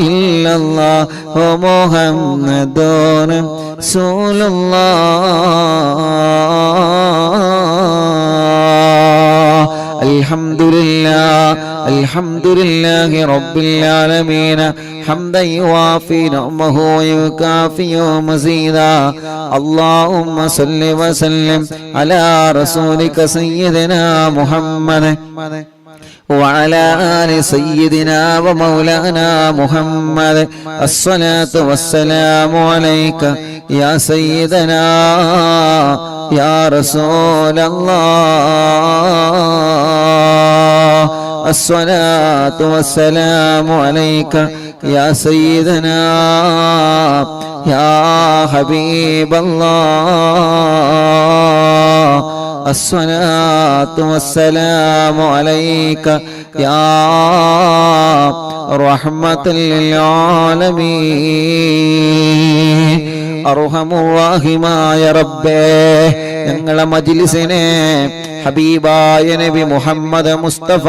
ഇല്ലല്ലാഹു മുഹമ്മദുർ റസൂലുള്ളാഹ് അൽഹംദുലില്ലാഹി റബ്ബിൽ ആലമീൻ ഹംദൻ യുവാഫി നിഅമഹു വയുകാഫി മസീദാ അല്ലാഹുമ്മ സല്ലി വസല്ലിം അലാ റസൂലിക സയ്യിദിനാ മുഹമ്മദ് وعلى آل سيدنا ومولانا محمد الصلاة والسلام عليك يا سيدنا يا رسول الله الصلاة والسلام عليك يا سيدنا يا حبيب الله الصلاة والسلام عليك يا رحمة للعالمين അർഹമുറാഹിമായ റബ്ബേ ഞങ്ങളെ മജ്ലിസിനെ ഹബീബായ നബി മുഹമ്മദ് മുസ്തഫ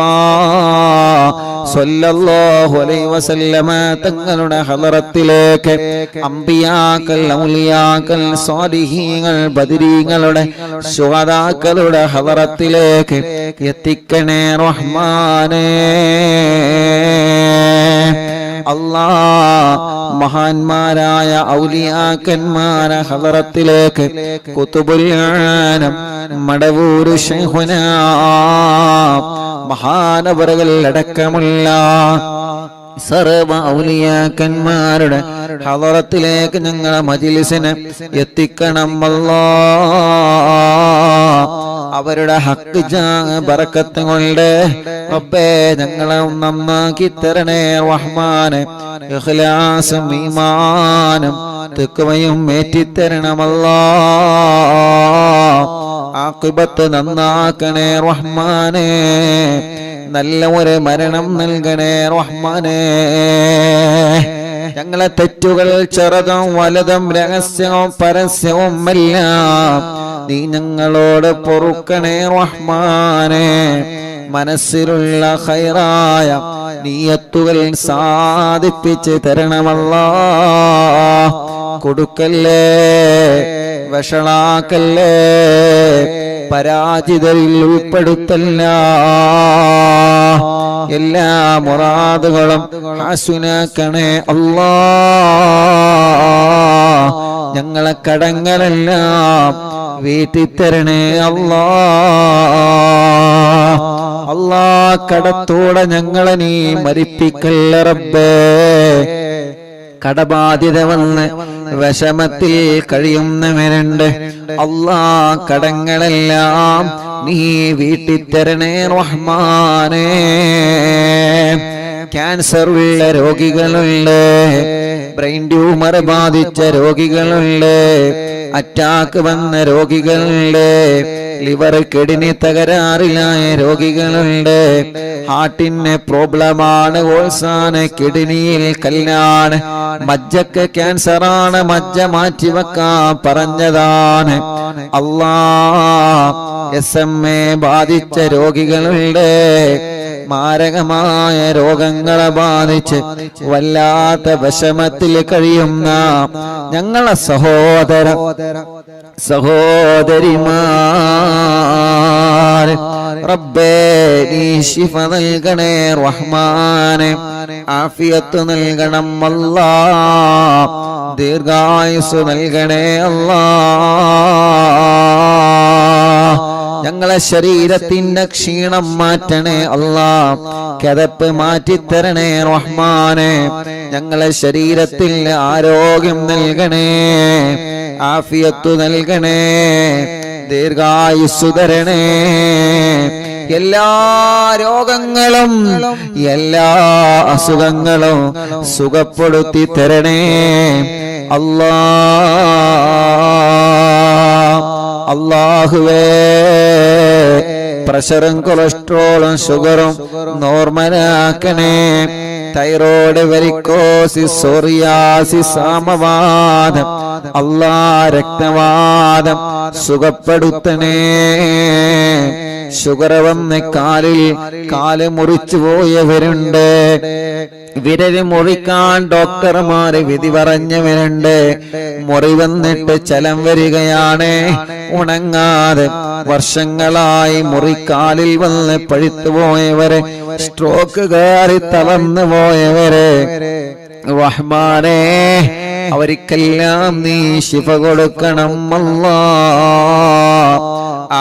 സ്വല്ലല്ലാഹു അലൈഹി വസല്ലമ തങ്ങളുടെ ഹളറത്തിലേക്ക് അംബിയാക്കൾ ഔലിയാക്കൾ സ്വാലിഹീങ്ങൾ ബദരീങ്ങളുടെ ശുഹദാക്കളുടെ ഹളറത്തിലേക്ക് എത്തിക്കണേ റഹ്മാനേ അല്ലാഹ് മഹാന്മാരായ ഔലിയാക്കന്മാരെ ഹളറത്തിലേക്ക് കുതുബുൽ ആലം മടവൂർ ശൈഖുനാ മഹാനവറുകൾ അടക്കമുള്ള സർവ ഔലിയാക്കന്മാരുടെ ഹളറത്തിലേക്ക് ഞങ്ങളെ മജ്ലിസിനെ എത്തിക്കണം അല്ലാഹ് അവരുടെ ഹക്ക് ബറക്കത്ത് കൊണ്ട് റബ്ബേ ഞങ്ങളെ നന്നാക്കി തരണേ റഹ്മാനെ ഇഖ്ലാസും ഈമാനും തഖ്വയും ഏറ്റിത്തരണം അല്ലാഹ് ആഖിബത്ത് നന്നാക്കണേ റഹ്മാനെ നല്ല ഒരു മരണം നൽകണേ റഹ്മാനെ ഞങ്ങളെ തെറ്റുകൾ ചെറുതും വലുതും രഹസ്യവും പരസ്യവും എല്ലാം നീ ഞങ്ങളോട് പൊറുക്കണേ റഹ്മാനെ മനസ്സിലുള്ള ഖൈറായ നിയത്തുകൾ സാധിപ്പിച്ച് തരണമല്ലാഹ് കൊടുക്കല്ലേ വഷളാക്കല്ലേ പരാജിതരിൽ ഉൾപ്പെടുത്തല്ല എല്ലാ മുറാദുകളും ഹസുനാക്കണേ അല്ലാഹ് ഞങ്ങളെ കടങ്ങളെല്ലാം വീട്ടിത്തരണേ അല്ലാഹ് അല്ലാഹ് കടത്തോടെ ഞങ്ങളെ നീ മരിപ്പിക്കല്ല റബ്ബേ കടബാധ്യത വന്ന് വിഷമത്തിൽ കഴിയുന്നവരുണ്ട് അല്ലാഹ് കടങ്ങളെല്ലാം നീ വീട്ടിത്തരണേ റഹ്മാനേ ക്യാൻസർ ഉള്ള രോഗികളുണ്ട് ബ്രെയിൻ ട്യൂമർ ബാധിച്ച രോഗികളുണ്ട് അറ്റാക്ക് വന്ന രോഗികളുണ്ട് ലിവർ കിഡ്നി തകരാറിലായ രോഗികളുണ്ട് ഹാർട്ടിന് പ്രോബ്ലമാണ് ഓൾസാണ് കിഡ്നിയിൽ കല്ലാണ് മജ്ജക്ക് ക്യാൻസറാണ് മജ്ജ മാറ്റിവെക്കാൻ പറഞ്ഞതാണ് അല്ലാഹ് SMA ബാധിച്ച രോഗികളുണ്ട്. മാരകമായ രോഗങ്ങളെ ബാധിച്ച് വല്ലാത്ത വിഷമത്തിൽ കഴിയുന്ന ഞങ്ങളെ സഹോദരിമാർ, റബ്ബേ നീ ശിഫ നൽകണേ റഹ്മാനെ, ആഫിയത്ത് നൽകണം അല്ലാ, ദീർഘായുസ് നൽകണേ അല്ലാ. ഞങ്ങളെ ശരീരത്തിന്റെ ക്ഷീണം മാറ്റണേ അല്ലാ, കിതപ്പ് മാറ്റിത്തരണേ റഹ്മാനെ, ഞങ്ങളെ ശരീരത്തിൽ ആരോഗ്യം നൽകണേ, ആഫിയത്ത് നൽകണേ, ദീർഘായുസ്സു തരണേ. എല്ലാ രോഗങ്ങളും എല്ലാ അസുഖങ്ങളും സുഖപ്പെടുത്തി തരണേ അല്ലാ. അല്ലാഹുവേ, പ്രഷറും കൊളസ്ട്രോളും ഷുഗറും നോർമലാക്കണേ. തൈറോയ്ഡ്, വെരിക്കോസിസ്, സോറിയാസിസ്, ആമവാദം, അല്ലാ രക്തവാദം സുഖപ്പെടുത്തണേ. ഷുഗർ വന്ന് കാല് മുറിച്ചു പോയവരുണ്ട്, വിരല് മുറിക്കാൻ ഡോക്ടർമാര് വിധി പറഞ്ഞവരുണ്ട്. മുറി വന്നിട്ട് ചലം വരികയാണ്, ഉണങ്ങാതെ വർഷങ്ങളായി മുറിക്കാലിൽ വന്ന് പഴുത്തു പോയവരെ, സ്ട്രോക്ക് കയറി തളർന്നു പോയവരെ, റഹ്മാനേ അവർക്കെല്ലാം നീ ശിഫ കൊടുക്കണം അല്ലാ,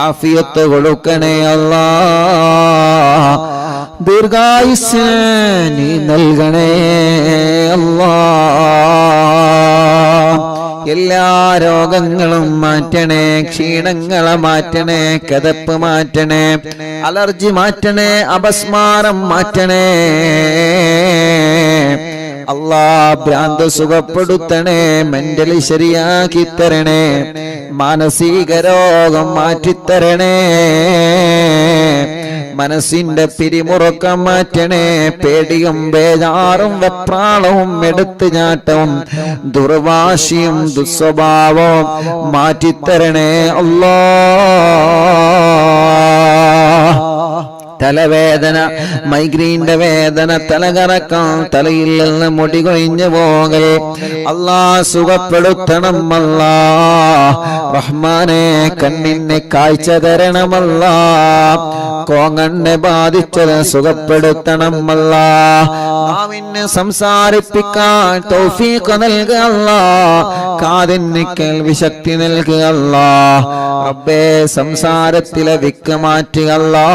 ആഫിയത്ത് കൊടുക്കണേ അല്ലാ, ദീർഘായുസ്സ് നീ നൽകണേ അല്ലാ. എല്ലാ രോഗങ്ങളും മാറ്റണേ, ക്ഷീണങ്ങളെ മാറ്റണേ, കിതപ്പ് മാറ്റണേ, അലർജി മാറ്റണേ, അപസ്മാരം മാറ്റണേ അല്ലാ. ഭ്രാന്ത് സുഖപ്പെടുത്തണേ, മെന്റലി ശരിയാക്കി തരണേ, മാനസിക രോഗം മാറ്റിത്തരണേ, മനസ്സിന്റെ പിരിമുറുക്കം മാറ്റണേ, പേടിയും ബേജാറും വെപ്രാളവും എടുത്തു ചാട്ടവും ദുർവാശിയും ദുസ്വഭാവവും മാറ്റിത്തരണേ അല്ലാ. തലവേദന, മൈഗ്രീന്റെ വേദന, തലകറക്കം, തലയിൽ നിന്ന് മുടി കൊഴിഞ്ഞു പോകൽ അല്ലാ സുഖപ്പെടുത്തണം അല്ലാ. റഹ്മാനെ കണ്ണിന് കാഴ്ച തരണമല്ലാ, കോങ്ങണ്ണെ ബാധിച്ചത് സുഖപ്പെടുത്തണം അല്ലാ. നാവിന് സംസാരിപ്പിക്കാൻ തൗഫീഖ് നൽകുക അല്ലാ, കാതിന് കേൾവി ശക്തി നൽകുക അല്ലാ. റബ്ബേ സംസാരത്തിലെ വിക്ക് മാറ്റുക അല്ലാ.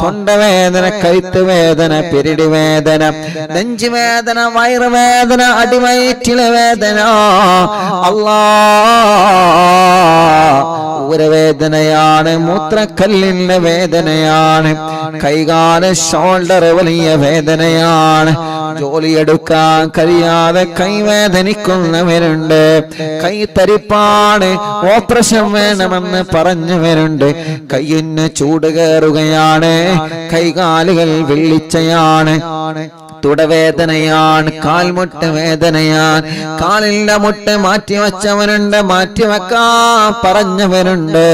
തൊണ്ടവേദന, കഴുത്ത് വേദന, പെരിടി വേദന, നെഞ്ചുവേദന, വയറുവേദന, അടിവയറ്റിലെ വേദന അല്ലാ ഊരവേദനയാണ്, മൂത്രക്കല്ലിന്റെ വേദനയാണ്, കൈകാല ഷോൾഡർ വലിയ വേദനയാണ്, ജോലിയെടുക്കാൻ കഴിയാതെ കൈവേദനിക്കുന്നവരുണ്ട്, കൈ തരിപ്പാണ്, ഓപ്പറേഷൻ വേണമെന്ന് പറഞ്ഞവരുണ്ട്, കയ്യിന് ചൂട് കയറുകയാണ്, കൈകാലുകൾ വെള്ളിച്ചയാണ്, തുടവേദനയാണ്, കാൽമുട്ട് വേദനയാണ്, കാലിന്റെ മുട്ട് മാറ്റിവെച്ചവനുണ്ട്, മാറ്റിവെക്കാൻ പറഞ്ഞവരുണ്ട്,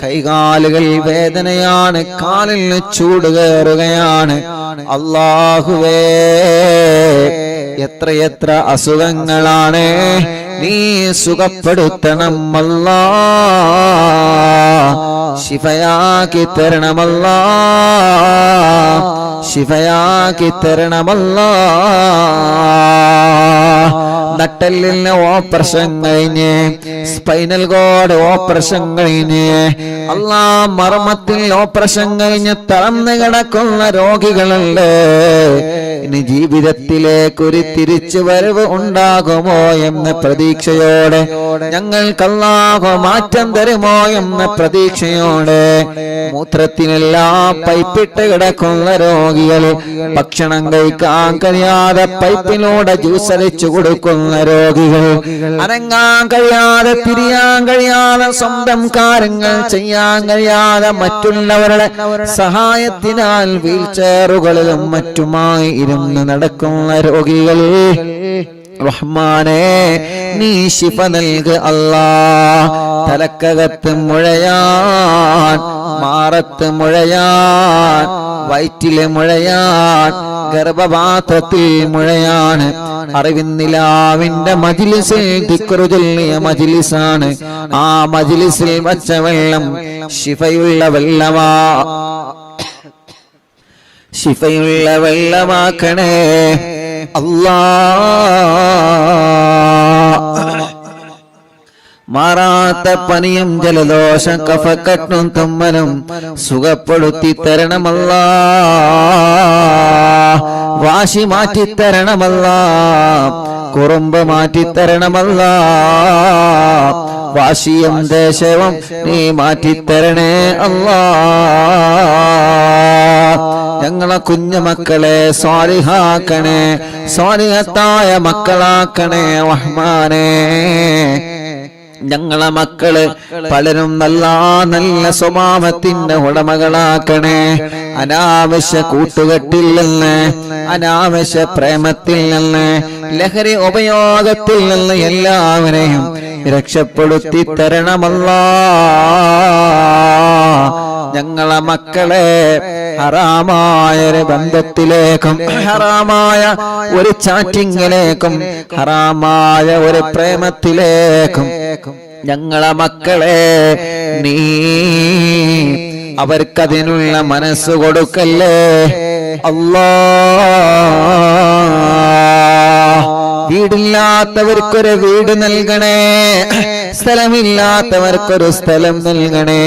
കൈകാലുകൾ വേദനയാണ്, കാലിന് ചൂട് കയറുകയാണ്. അല്ലാഹുവേ എത്രയെത്ര അസുഖങ്ങളാണ്, നീ സുഖപ്പെടുത്തണം അല്ലാ, ശിഫയാക്കി തരണമല്ലാ, ശിഫയാക്കി തരണമല്ലാ. നട്ടെല്ലിന് ഓപ്പറേഷൻ കഴിഞ്ഞ്, സ്പൈനൽ കോഡ് ഓപ്പറേഷൻ കഴിഞ്ഞ്, അല്ലാ മർമ്മത്തിൽ ഓപ്പറേഷൻ കഴിഞ്ഞ് തളർന്നു കിടക്കുന്ന രോഗികളുണ്ട്. ഇനി ജീവിതത്തിലേക്ക് ഒരു തിരിച്ചുവരവ് ഉണ്ടാകുമോ എന്ന പ്രതീക്ഷയോടെ, ഞങ്ങൾക്ക് അല്ലാഹു മാറ്റം തരുമോ എന്ന പ്രതീക്ഷയോടെ, മൂത്രത്തിനെല്ലാം പൈപ്പിട്ട് കിടക്കുന്ന രോഗികൾ, ഭക്ഷണം കഴിക്കാൻ കഴിയാതെ പൈപ്പിലൂടെ ജ്യൂസ് അടിച്ചു കൊടുക്കുന്ന രോഗികൾ, അനങ്ങാൻ കഴിയാതെ, തിരിയാൻ കഴിയാതെ, സ്വന്തം കാര്യങ്ങൾ ചെയ്യാൻ കഴിയാതെ, മറ്റുള്ളവരുടെ സഹായത്തിനാൽ വീൽ ചെയറുകളിലും മറ്റുമായി ഇരുന്ന് നടക്കുന്ന രോഗികൾ, റഹ്മാനേ നീ ശിഫ നൽക് അല്ലാ. തലക്കകത്ത് മുഴയാൻ, മാറത്ത് മുഴയാൻ, വയറ്റിലെ മുഴയാൻ, ഗർഭപാത്രത്തിൽ മുഴയാണ്. അറിവിന്നിലാവിന്റെ മജ്ലിസിൽ ദിക്റ് ചൊല്ലിയ മജ്ലിസാണ്. ആ മജ്ലിസിൽ വച്ച വെള്ളം ശിഫയുള്ള വെള്ളമാ, ശിഫയുള്ള വെള്ളമാക്കണേ അല്ലാ. മാറാത്ത പനിയും ജലദോഷം കഫക്കെട്ടും തുമ്മലും സുഖപ്പെടുത്തി തരണമല്ലാ. വാശി മാറ്റിത്തരണമല്ലാ. കുറുമ്പ് മാറ്റിത്തരണമല്ലാ. വാശിയും ദേശവും നീ മാറ്റിത്തരണേ അല്ലാ. ഞങ്ങളെ കുഞ്ഞുമക്കളെ സ്വാലിഹാക്കണേ, സ്വാലിഹത്തായ മക്കളാക്കണേ റഹ്മാനേ. ഞങ്ങളെ മക്കള് പലരും നല്ല നല്ല സ്വഭാവത്തിന്റെ ഉടമകളാക്കണേ. അനാവശ്യ കൂട്ടുകെട്ടിൽ നിന്ന്, അനാവശ്യ പ്രേമത്തിൽ നിന്ന്, ലഹരി ഉപയോഗത്തിൽ നിന്ന് എല്ലാവരെയും രക്ഷപ്പെടുത്തി തരണമല്ലാ. ഞങ്ങളെ മക്കളെ ഹറാമായ ഒരു ബന്ധത്തിലേക്കും, ഹറാമായ ഒരു ചാറ്റിങ്ങിലേക്കും, ഹറാമായ ഒരു പ്രേമത്തിലേക്കും ഞങ്ങളെ മക്കളെ നീ അവർക്കതിനുള്ള മനസ്സ് കൊടുക്കല്ലേ അല്ലാ. വീടില്ലാത്തവർക്കൊരു വീട് നൽകണേ, സ്ഥലമില്ലാത്തവർക്കൊരു സ്ഥലം നൽകണേ,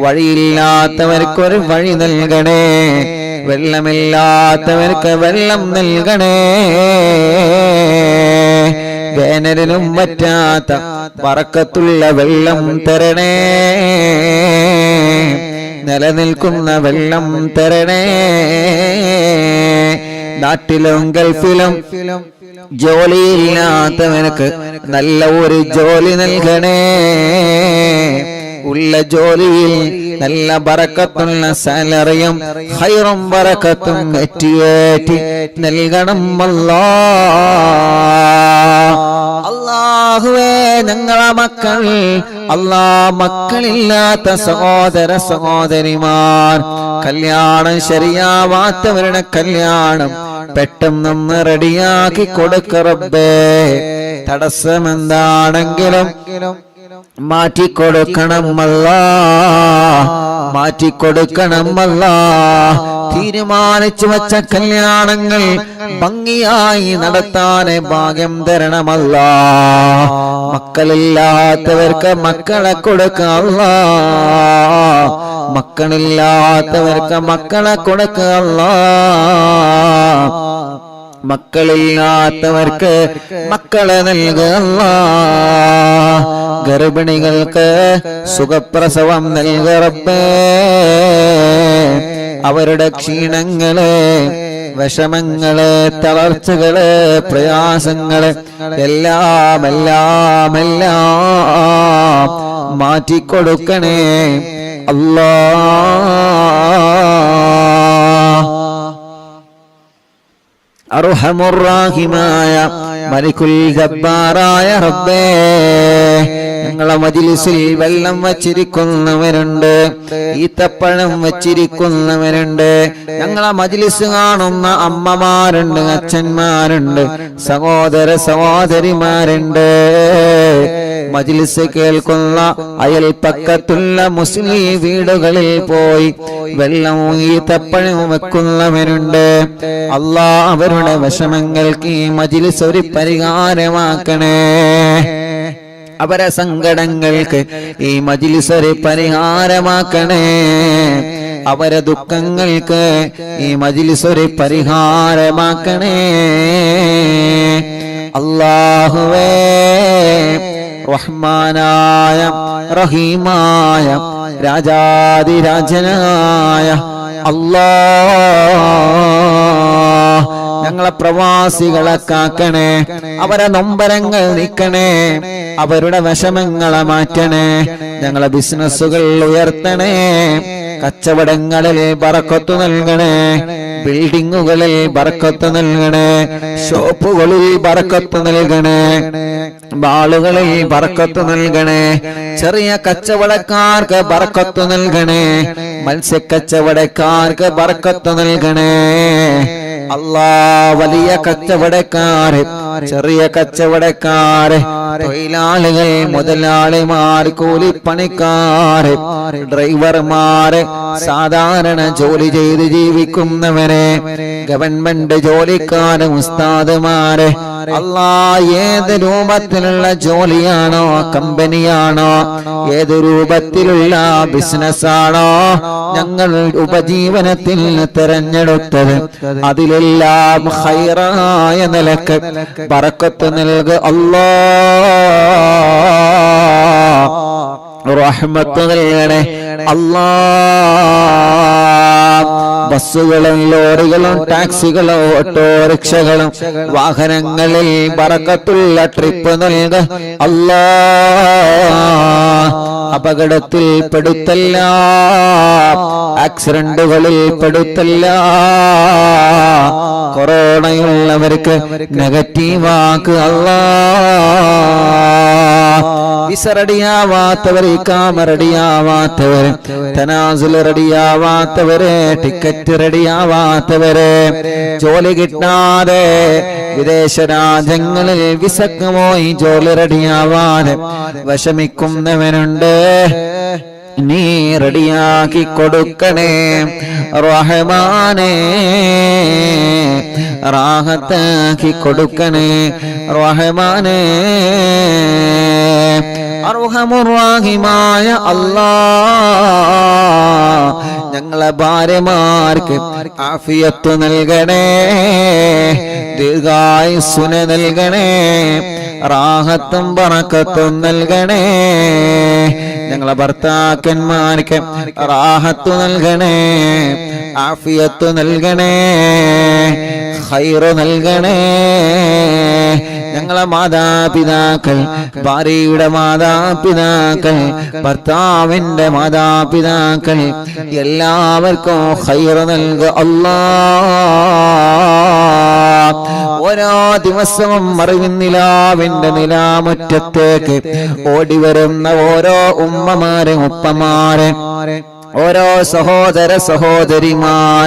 വഴിയില്ലാത്തവർക്കൊരു വഴി നൽകണേ, വെള്ളമില്ലാത്തവർക്ക് വെള്ളം നൽകണേ. വേനലിനും പറ്റാത്ത ബറക്കത്തുള്ള വെള്ളം തരണേ, നിലനിൽക്കുന്ന വെള്ളം തരണേ. നാട്ടിലും ഗൾഫിലും ജോലിയില്ലാത്തവനക്ക് നല്ല ഒരു ജോലി നൽകണേ. ഉള്ള ജോലിയിൽ നല്ല ബറക്കത്തുള്ള സാലറിയും ഖൈറും ബറക്കത്തും ഏറ്റി നൽകണം അല്ലാ. അല്ലാഹുവേ ഞങ്ങളെ മക്കൾ, അല്ലാ മക്കളില്ലാത്ത സഹോദര സഹോദരിമാർ, കല്യാണം ശരിയാവാത്തവരുടെ കല്യാണം പെട്ടെന്ന് റെഡിയാക്കി കൊടുക്ക റബ്ബേ. തടസ്സമെന്താണെങ്കിലും മാറ്റിക്കൊടുക്കണം അല്ലാ, മാറ്റിക്കൊടുക്കണം അല്ലാ. തീരുമാനിച്ചു വച്ച കല്യാണങ്ങൾ ഭംഗിയായി നടത്താൻ ഭാഗ്യം തരണമല്ലാ. മക്കളില്ലാത്തവർക്ക് മക്കളെ കൊടുക്കുക അല്ലാ, മക്കളില്ലാത്തവർക്ക് മക്കളെ കൊടുക്കുക അല്ലാ. മക്കളില്ലാത്തവർക്ക് മക്കളെ നൽകുക അല്ലാ. ഗർഭിണികൾക്ക് സുഖപ്രസവം നൽകുക റബ്ബേ. അവരുടെ ക്ഷീണങ്ങള്, വിഷമങ്ങള്, തളർച്ചകള്, പ്രയാസങ്ങള് എല്ലാം എല്ലാം എല്ലാം മാറ്റിക്കൊടുക്കണേ അല്ലാ. അർഹമുർറാഹിമായ മലിക്കുൽ ജബ്ബാറായ റബ്ബേ, ഞങ്ങളെ മജ്ലിസിൽ വെള്ളം വച്ചിരിക്കുന്നവരുണ്ട്, ഈത്തപ്പഴം വച്ചിരിക്കുന്നവരുണ്ട്, ഞങ്ങളെ മജ്ലിസ് കാണുന്ന അമ്മമാരുണ്ട്, അച്ഛന്മാരുണ്ട്, സഹോദര സഹോദരിമാരുണ്ട്, മജ്ലിസ് കേൾക്കുന്ന അയൽപ്പക്കത്തുള്ള മുസ്ലിം വീടുകളിൽ പോയി വെള്ളം ഈത്തപ്പഴം വെക്കുന്നവരുണ്ട്. അല്ലാ അവരുടെ വിഷമങ്ങൾക്ക് ഈ മജ്ലിസ് ഒരു പരിഹാരമാക്കണേ. അവരെ സങ്കടങ്ങൾക്ക് ഈ മജ്ലിസ് ഒരു പരിഹാരമാക്കണേ. അവരെ ദുഃഖങ്ങൾക്ക് ഈ മജ്ലിസ് ഒരു പരിഹാരമാക്കണേ. അല്ലാഹുവേ റഹ്മാനായ റഹീമായ രാജാതിരാജനായ അല്ലാഹ്, ഞങ്ങളെ പ്രവാസികളെ കാക്കണേ. അവരെ നൊമ്പരങ്ങൾ നീക്കണേ, അവരുടെ വിഷമങ്ങളെ മാറ്റണേ. ഞങ്ങളെ ബിസിനസ്സുകൾ ഉയർത്തണേ, കച്ചവടങ്ങളിൽ ബറക്കത്ത് നൽകണേ, ബിൽഡിങ്ങുകളിൽ ബറക്കത്ത് നൽകണേ, ഷോപ്പുകളിൽ ബറക്കത്ത് നൽകണേ, ബാളുകളിൽ ബറക്കത്ത് നൽകണേ, ചെറിയ കച്ചവടക്കാർക്ക് ബറക്കത്ത് നൽകണേ, മത്സ്യക്കച്ചവടക്കാർക്ക് ബറക്കത്ത് നൽകണേ. അല്ലാ, വലിയ കച്ചവടക്കാര്, ചെറിയ കച്ചവടക്കാര്, തൊഴിലാളികൾ, മുതലാളിമാർ, കൂലിപ്പണിക്കാര്, ഡ്രൈവർമാര്, സാധാരണ ജോലി ചെയ്ത് ജീവിക്കുന്നവരെ, ഗവൺമെന്റ് ജോലിക്കാര്, ഉസ്താദുമാര്, അല്ലാ, ഏത് രൂപത്തിലുള്ള ജോലിയാണോ, കമ്പനിയാണോ, ഏത് രൂപത്തിലുള്ള ബിസിനസ്സാണോ ഞങ്ങൾ ഉപജീവനത്തിൽ തിരഞ്ഞെടുത്തത്, അതിലെല്ലാം ഖൈറായ നിലക്ക് ബറക്കത്ത് നൽക അല്ലാ, റഹ്മത്ത് നൽകണേ അല്ലാ. ബസ്സുകളും ലോറികളും ടാക്സികളും ഓട്ടോറിക്ഷകളും വാഹനങ്ങളിൽ ബറക്കത്തുള്ള ട്രിപ്പ് നൽക അല്ലാ. അപകടത്തിൽ പെടുത്തല്ല, ആക്സിഡന്റുകളിൽ പെടുത്തല്ല, കൊറോണയുള്ളവർക്ക് നെഗറ്റീവാക്ക് അല്ലാ. വിസ റെഡിയാവാത്തവര്, ഇഖാമ റെഡിയാവാത്തവര്, തനാസുൽ റെഡിയാവാത്തവര്, ടിക്കറ്റ് റെഡിയാവാത്തവര്, ജോലി കിട്ടാതെ വിദേശ രാജ്യങ്ങളിൽ വിസക്ക് പോയി ജോലി റെഡിയാവാതെ വിഷമിക്കുന്നവനുണ്ട്, നീ റെഡിയാക്കി കൊടുക്കണേ റഹ്മാനേ, റാഹത്താക്കി കൊടുക്കണേ റഹ്മാനേ. അർഹമുർറാഹിമായ അല്ലാ, ഞങ്ങളെ ഭാര്യമാർക്ക് ആഫിയത്ത് നൽകണേ, ദീർഘായുസ്സുന നൽകണേ, റാഹത്തും ബറക്കത്തും നൽകണേ. ഞങ്ങളെ ഭർത്താക്കന്മാർക്ക് റാഹത്ത് നൽകണേ, ആഫിയത്ത് നൽകണേ, ഖൈറ് നൽകണേ. ഞങ്ങളെ മാതാപിതാക്കൾ, ഭാര്യയുടെ മാതാപിതാക്കൾ, ഭർത്താവിന്റെ മാതാപിതാക്കൾ, എല്ലാവർക്കും ഖൈറ് നൽകുക അല്ലാ. ഓരോ ദിവസവും അറിവിന്നിലാവിന്റെ നിലാമുറ്റത്തേക്ക് ഓടിവരുന്ന ഓരോ ഉമ്മമാരെ, ഉപ്പമാരെ, ഓരോ സഹോദര സഹോദരിമാർ,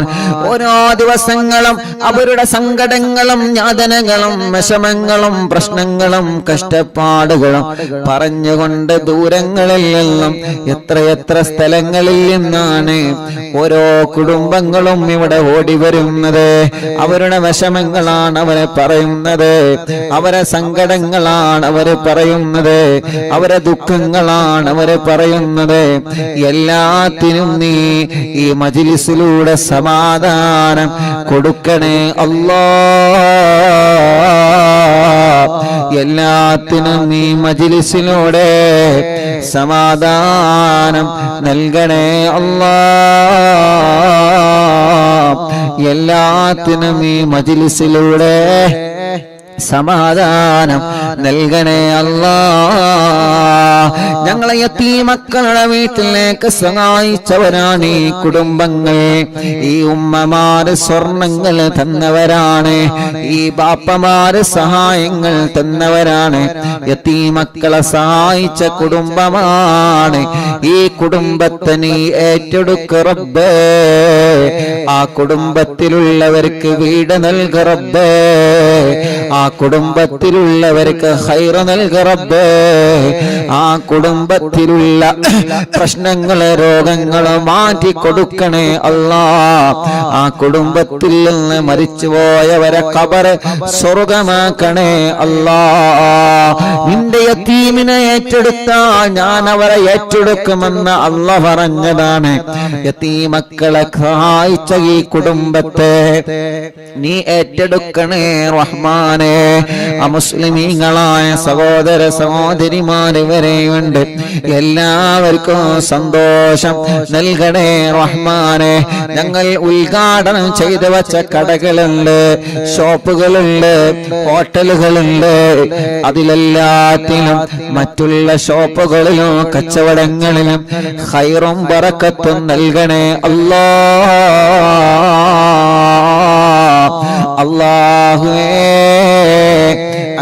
ഓരോ ദിവസങ്ങളും അവരുടെ സങ്കടങ്ങളും യാതനകളും വിഷമങ്ങളും പ്രശ്നങ്ങളും കഷ്ടപ്പാടുകളും പറഞ്ഞുകൊണ്ട് ദൂരങ്ങളിൽ നിന്നും എത്രയെത്ര സ്ഥലങ്ങളിൽ നിന്നാണ് ഓരോ കുടുംബങ്ങളും ഇവിടെ ഓടി വരുന്നത്. അവരുടെ വിഷമങ്ങളാണ് അവരെ പറയുന്നത്, അവരെ സങ്കടങ്ങളാണ് അവര് പറയുന്നത്, അവരെ ദുഃഖങ്ങളാണ് അവര് പറയുന്നത്. എല്ലാത്തിനും നീ ഈ മജ്‌ലിസിലൂടെ സമാധാനം കൊടുക്കണേ അല്ലാ. എല്ലാത്തിനും നീ മജ്‌ലിസിലൂടെ സമാധാനം നൽകണേ അല്ലാ. എല്ലാത്തിനും നീ മജ്‌ലിസിലൂടെ സമാധാനം നൽകണേ അല്ലാ. ഞങ്ങളെ യതീമക്കളുടെ വീട്ടിലേക്ക് സഹായിച്ചവരാണ് ഈ കുടുംബങ്ങൾ. ഈ ഉമ്മമാര് സ്വർണങ്ങൾ തന്നവരാണ്, ഈ ബാപ്പമാര് സഹായങ്ങൾ തന്നവരാണ്. യതീമക്കളെ സഹായിച്ച കുടുംബമാണ്. ഈ കുടുംബത്തെ നീ ഏറ്റെടുക്ക റബ്ബേ. ആ കുടുംബത്തിലുള്ളവർക്ക് വീട് നൽക റബ്ബേ. ആ കുടുംബത്തിലുള്ളവർക്ക് ഖൈറ് നൽക റബ്ബേ. ആ കുടുംബത്തിലുള്ള പ്രശ്നങ്ങളെ രോഗങ്ങളെ മാറ്റി കൊടുക്കണേ അല്ലാ. ആ കുടുംബത്തിൽ നിന്ന് മരിച്ചുപോയവരെ ഖബറ് സ്വർഗമാക്കണേ അല്ലാ. നിന്റെ യതീമിനെ ഏറ്റെടുത്താൽ ഞാൻ അവരെ ഏറ്റെടുക്കുമെന്ന് അല്ലാഹ് പറഞ്ഞതാണ്. യതീമക്കളെ സഹായിച്ച ഈ കുടുംബത്തെ നീ ഏറ്റെടുക്കണേ റഹ്മാനേ. അമുസ്ലിമീങ്ങളായ സഹോദര സഹോദരിമാര് വരെയുണ്ട്. എല്ലാവർക്കും സന്തോഷം നൽകണേ റഹ്മാനെ. ഞങ്ങൾ ഉദ്ഘാടനം ചെയ്തു വച്ച കടകളുണ്ട്, ഷോപ്പുകളുണ്ട്, ഹോട്ടലുകളുണ്ട്. അതിലെല്ലാത്തിലും മറ്റുള്ള ഷോപ്പുകളിലും കച്ചവടങ്ങളിലും ഖൈറും ബറക്കത്തും നൽകണേ അല്ലാഹുവേ.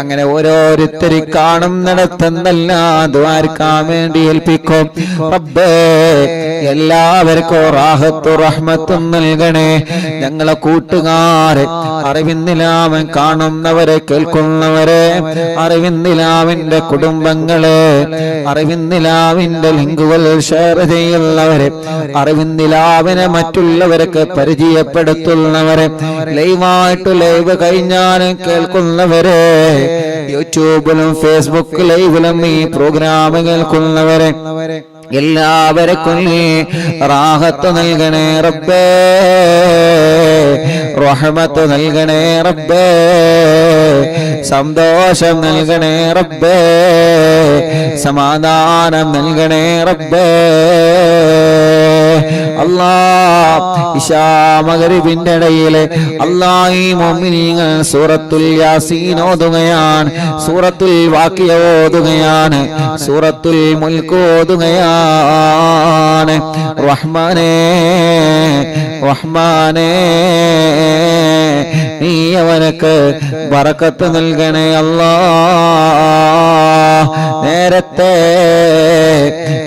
അങ്ങനെ ഓരോരുത്തരും കാണുന്നിടത്തെന്നെല്ലാം ദ്വാരക്കാൻ വേണ്ടി ഏൽപ്പിക്കും റബ്ബേ. എല്ലാവർക്കും റാഹത്തും റഹ്മത്തും നൽകണേ. ഞങ്ങളെ കൂട്ടുകാരെ, അറിവിന്ദിലാവൻ കാണുന്നവരെ, കേൾക്കുന്നവരെ, അറിവിന്ദിലാവിന്റെ കുടുംബങ്ങളെ, അറിവിന്ദിലാവിന്റെ ലിങ്കുകൾ ഷെയർ ചെയ്യുന്നവരെ, അറിവിന്ദിലാവിനെ മറ്റുള്ളവർക്ക് പരിചയപ്പെടുത്തുന്നവരെ, ലൈവായിട്ട് ലൈവ് കഴിഞ്ഞാലും കേൾക്കുന്നവരെ, യൂട്യൂബിലും ഫേസ്ബുക്ക് ലൈവിലും ഈ പ്രോഗ്രാം കേൾക്കുന്നവരെ, എല്ലാവർക്കും റാഹത്ത് നൽകണേ റബ്ബേ, റഹ്മത്ത് നൽകണേ റബ്ബേ, സന്തോഷം നൽകണേ റബ്ബേ, സമാധാനം നൽകണേ റബ്ബേ. അല്ലാഹ് ഇശാ മഗ്രിബിന്റെ ഇടയിലെ അല്ലാഹ് ഈ മുഅ്മിനീങ്ങൾ സൂറത്തുൽ യാസീൻ ഓതുകയാണ്, സൂറത്തുൽ വാഖിയ ഓതുകയാണ്, സൂറത്തുൽ മുൽക്ക് ഓതുകയാണ്. റഹ്മാനേ റഹ്മാനേ, നീ അവനക്ക് ബറക്കത്ത് നൽകണേ അല്ലാഹ്.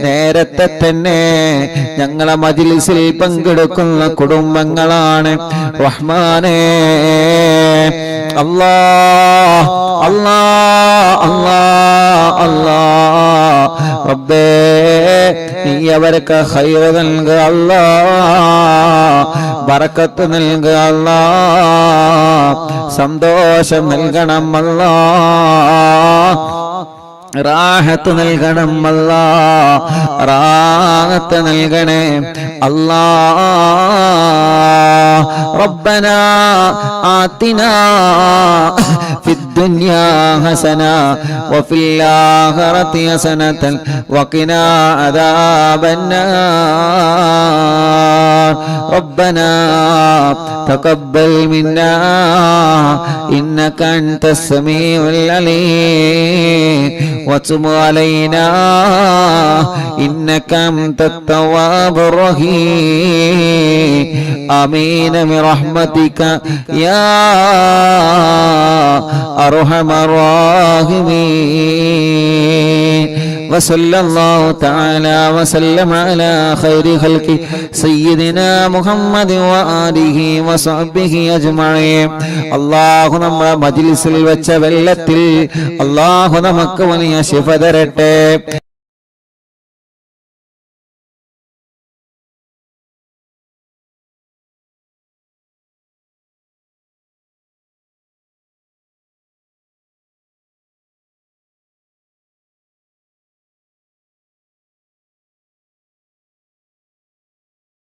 നേരത്തെ തന്നെ ഞങ്ങളെ മജ്‌ലിസിൽ പങ്കെടുക്കുന്ന കുടുംബങ്ങളാണ് റഹ്മാനേ. അല്ലാഹ് അല്ലാഹ് അല്ലാഹ് അല്ലാഹ് റബ്ബേ, നീ അവർക്ക് ഖൈർ നൽകുക അല്ലാഹ്, ബറക്കത്ത് നൽകുക അല്ലാഹ്, സന്തോഷം നൽകണം അല്ലാഹ്, റാഹത്ത് നൽകണം അല്ലാഹ്, റാഹത്ത് നൽകണേ അല്ലാഹ്. റബ്ബനാ ആതിനാ ഫിദ്ദുനിയാ ഹസന വഫിൽ ആഖിറതി ഹസനതൻ വഖിനാ അദാബന്നാർ. റബ്ബനാ തഖബ്ബൽ മിന്നാ ഇന്നക അൻതസ് സമീഉൽ അലീം وتب علينا إنك أنت التواب الرحيم. آمين برحمتك يا أرحم الراحمين. وصلى الله تعالى وسلم على خير خلقه سيدنا محمد وآله وصحبه أجمعين. അല്ലാഹു നമ്മുടെ മജ്‌ലിസിൽ വെച്ച വെള്ളത്തിൽ അല്ലാഹു നമുക്ക് വലിയ ശിഫ തരട്ടെ.